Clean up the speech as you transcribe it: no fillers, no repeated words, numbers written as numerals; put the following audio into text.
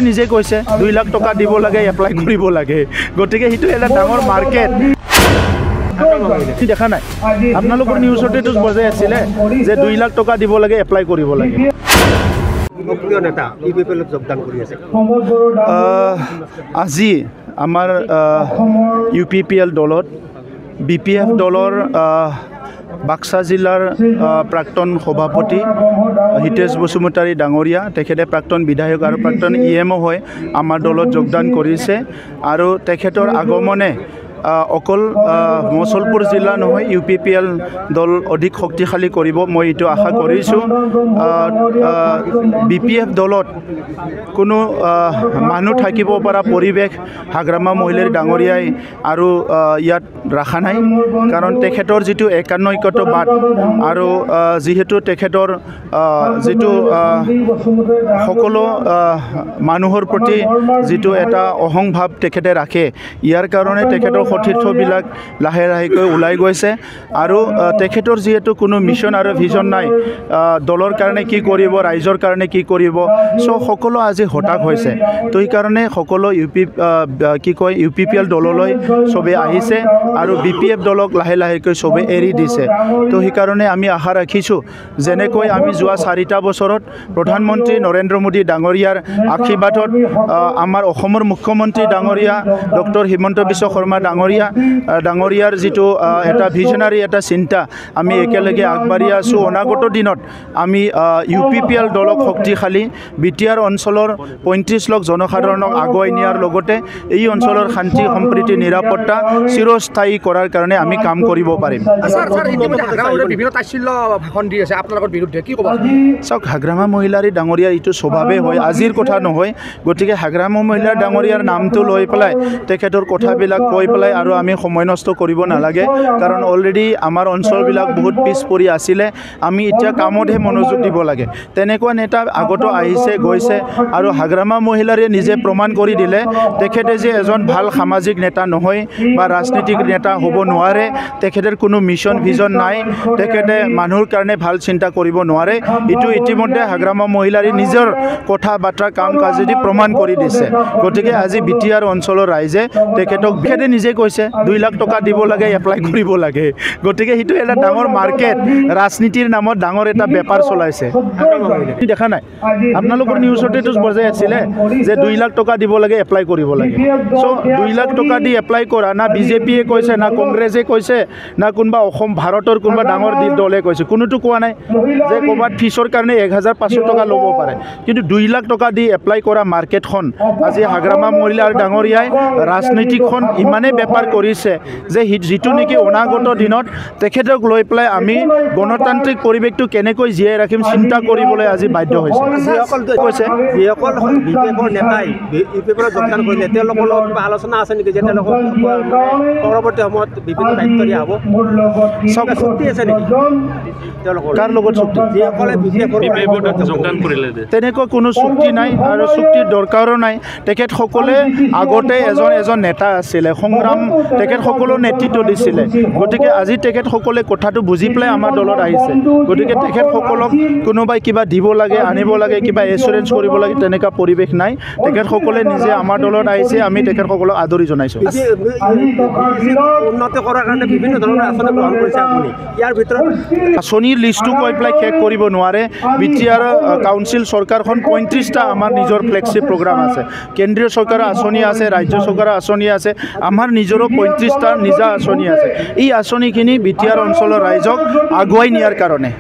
নিজে কৈছে 2 লাখ টকা দিব লাগে এপ্লাই কৰিব লাগে গতিকে হিটো এটা ডাঙৰ মাৰ্কেট দেখা নাই আপোনালোকৰ নিউজতে তো বজাই আছিল যে 2 লাখ টকা দিব লাগে এপ্লাই কৰিব লাগে সক্ৰিয় নেতা ইউপিপিএলত যোগদান কৰি আছে আজি আমাৰ ইউপিপিএল দলত বিপিএফ দলৰ বাক্সা জিলাৰ প্ৰাক্তন সভাপতি হিতেশ বসুমতাৰী ডাঙৰীয়া তেখেতে প্ৰাক্তন বিধায়ক আৰু প্ৰাক্তন ইএমও হয় আমাৰ দলত যোগদান কৰিছে আৰু তেখেতৰ আগমনে অকল মছলপুৰ জিলা নহয় ইউপিপিএল দল অধিক শক্তিশালী কৰিব মই এটো আশা কৰিছো বিপিএফ দলত কোনো মানুহ থাকিব পৰা পৰিবেশ হাগ্ৰামা মহিলাৰ ডাঙৰীয়াই আৰু ইয়াত ৰাখা নাই কাৰণ তেখেতৰ যেটো একানৈকতবাদ আৰু যেহেতু তেখেতৰ যেটো সকলো মানুহৰ প্ৰতি যেটো এটা অহংভাৱ তেখেতে ৰাখে ইয়াৰ কাৰণে তেখেতৰ সতীৰ্থবিলাক লাহে লাহেকৈ ওলাই গৈছে আৰু তেখেতৰ যেহেতু কোনো মিছন আৰু ভিজন নাই দলৰ কাৰণে কি কৰিব ৰাইজৰ কাৰণে কি কৰিব সো সকলো আজি হতাশ হৈছে তো এই কাৰণে সকলো ইউপিপিএল দললৈ সবে আহিছে আৰু বিপিএফ দলক লাহে লাহেকৈ সবে এৰি দিছে তো এই কাৰণে আমি আশা ৰাখিছো যেনেকৈ আমি যোৱা 4টা বছৰত প্ৰধানমন্ত্ৰী নৰেন্দ্ৰ মোদী ডাঙৰীয়াৰ আশীৰ্বাদত আমাৰ অসমৰ মুখ্যমন্ত্ৰী ডাঙৰীয়া ডক্টৰ হিমন্ত বিশ্ব শৰ্মা ডাঙৰীয়াৰ যেটো এটা ভিজনাৰী এটা চিন্তা আমি একেলগে আগবাঢ়ি আছো অনাগত দিনত আমি ইউপিপিএল দলক শক্তিশালী বিটিআৰ অঞ্চলৰ 35 লাখ জনসাধাৰণক আগুৱাই নিয়াৰ লগতে এই অঞ্চলৰ শান্তি সম্প্ৰীতি নিৰাপত্তা চিৰস্থায়ী কৰাৰ কাৰণে আমি কাম কৰিব পাৰিম স্যাৰ ইতিমধ্যে হাগ্ৰামাৰ বিভিন্ন তাচ্ছিল্য ভাষণ দি আছে আপোনালোকৰ বিৰুদ্ধে কি ক'ব চাওক হাগ্ৰামা মহিলাৰী ডাঙৰীয়াৰ ইটো স্বভাৱে হয় আজিৰ কথা নহয় গতিকে হাগ্ৰামা মহিলাৰ ডাঙৰীয়াৰ নামটো লৈ পেলাই তেখেতৰ কথাবিলাক কৈ পেলাই আৰু আমি সময় নষ্ট কৰিব নালাগে কাৰণ অলৰেডি আমাৰ অঞ্চলবিলাক বহুত পিছ পৰি আছিল আমি এতিয়া কামতহে মনোযোগ দিব লাগে তেনেকুৱা নেতা আগত আহিছে গৈছে আৰু হাগ্ৰামা মহিলাৰে নিজে প্ৰমাণ কৰি দিলে তেখেতে যে এজন ভাল সামাজিক নেতা নহয় বা ৰাজনীতিক নেতা হ'ব নোৱাৰে তেখেতৰ কোনো মিছন ভিজন নাই তেখেতে মানুহৰ কাৰণে ভাল চিন্তা কৰিব নোৱাৰে ইটো ইতিমধ্যে হাগ্ৰামা মহিলাৰে নিজৰ কথা বাৰ্তা কাম কাজেদি প্ৰমাণ কৰি দিছে গতিকে আজি বিটিআৰ অঞ্চলৰ ৰাইজে তেখেতক তেখেতে নিজে কৈছে 2 লাখ টকা দিব লাগে এপ্লাই কৰিব লাগে গতিকে হিটো এটা ডাঙৰ মাৰ্কেট ৰাজনীতিৰ নামত ডাঙৰ এটা বেপাৰ চলাইছে দেখা নাই আপোনালোকৰ নিউজতে তো বজাই আছিল যে 2 লাখ টকা দিব লাগে এপ্লাই কৰিব লাগে সো 2 লাখ টকা দি এপ্লাই কৰা না বিজেপিয়ে কৈছে না কংগ্ৰেছে কৈছে না কোনবা অসম ভাৰতৰ কোনবা ডাঙৰ দলে কৈছে কোনোটো কোৱা নাই যে ক'বাত ফিছৰ কাৰণে 1500 টকা ল'ব পাৰে কিন্তু 2 লাখ টকা দি এপ্লাই কৰা মাৰ্কেটখন আজি হাগ্ৰামা মহিলাৰ ডাঙৰীয়াই ৰাজনীতিখন ইমানে বেপাৰ কৰিছে যে যেটো নেকি অনাগত দিনত তেখেতক লৈ পেলাই আমি গণতান্ত্ৰিক পৰিৱেশটো কেনেকৈ জীয়াই ৰাখিম চিন্তা কৰিবলৈ আজি বাধ্য হৈছে কৈছে যিসকল বিজেপিৰ নেতাই ইউপিপিএলত যোগদান কৰিলে তেওঁলোকৰ লগত কিবা আলোচনা আছে নেকি যে তেওঁলোকক পৰৱৰ্তী সময়ত বিভিন্ন দায়িত্ব দিয়া হ'ব সব চুক্তি আছে নেকি তেওঁলোকৰ কাৰ লগত চুক্তি যিসকলে বিজেপিৰ যোগদান কৰিলে তেনেকুৱা কোনো চুক্তি নাই আৰু চুক্তিৰ দৰকাৰো নাই তেখেতসকলে আগতে এজন নেতা আছিলে সংগ্ৰাম তেখেতসকলৰ নেতৃত্ব দিছিলে গতিকে আজি তেখেতসকলে কথাটো বুজি পেলাই আমাৰ দলত আহিছে গতিকে তেখেতসকলক কোনোবাই কিবা দিব লাগে আনিব লাগে কিবা এছুৰেঞ্চ কৰিব লাগে তেনেকুৱা পৰিৱেশ নাই তেখেতসকলে নিজে আমাৰ দলত আহিছে আমি তেখেতসকলক আদৰি জনাইছোঁ উন্নতি কৰাৰ কাৰণে বিভিন্ন ধৰণৰ আঁচনি গ্ৰহণ কৰিছে আপুনি ইয়াৰ ভিতৰত আঁচনিৰ লিষ্টটো কৈ পেলাই শেষ কৰিব নোৱাৰে বিটিআৰ কাউন্সিল চৰকাৰখন 35টা আমাৰ নিজৰ ফ্লেগশ্বিপ প্ৰগ্ৰাম আছে কেন্দ্ৰীয় চৰকাৰৰ আঁচনি আছে ৰাজ্য চৰকাৰৰ আঁচনি আছে আমাৰ নিজৰো 35টা নিজা আঁচনি আছে এই আঁচনিখিনি বিটিআৰ অঞ্চলৰ ৰাইজক আগুৱাই নিয়াৰ কাৰণে